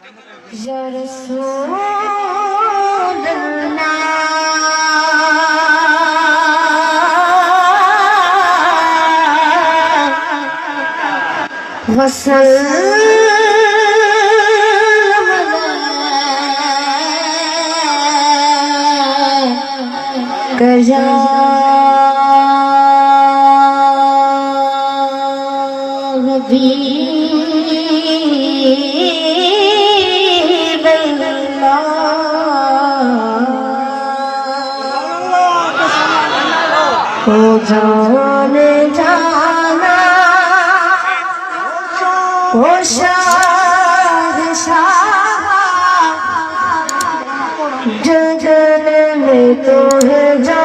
या रसूल अल्लाह वसल्लम अलैका ओ जाने जाना ओ शाह जगन में तो है जा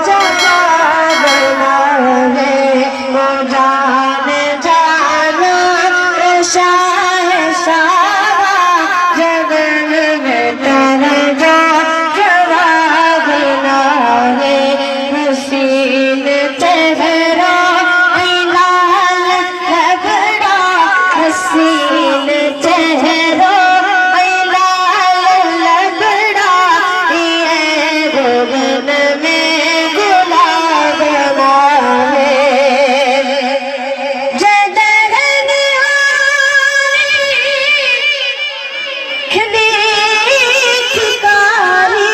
जगा बना है ओ जाने जाना ओ शाह जगन में तो है जा जगा बना है हसीन चेहरा लाल लगड़ा हसीन चेहरा लाल लगड़ा ये गगन में गुलाब है जदरन खिली ठिकानी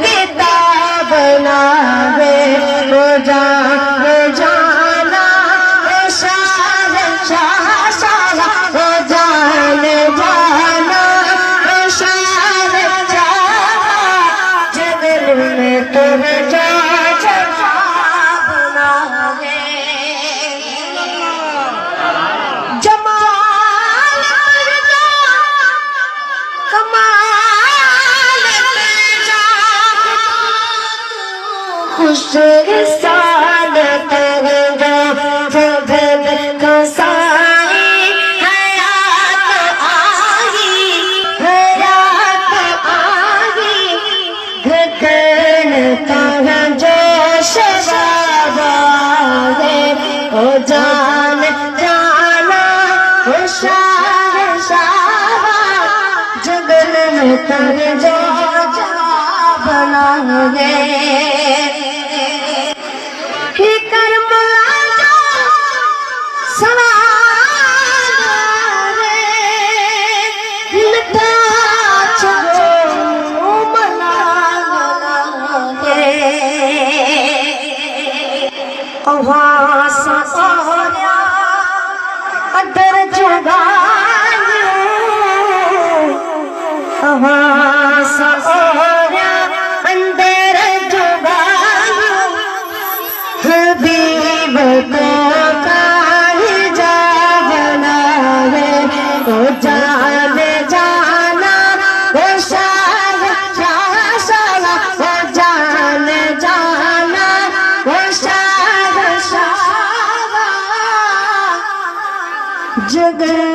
किताब बनावे तो जाना शाह तो जाना शाह जगन में तुम जा बनावे खुश साद जान जाना ओ शाह जगन में तर जा बनाओगे अदर जुगा अंदर जुगा हबीब को जा बनावे ओ जान जाना ओ शाह ओ जान जाना ओ शाह जगन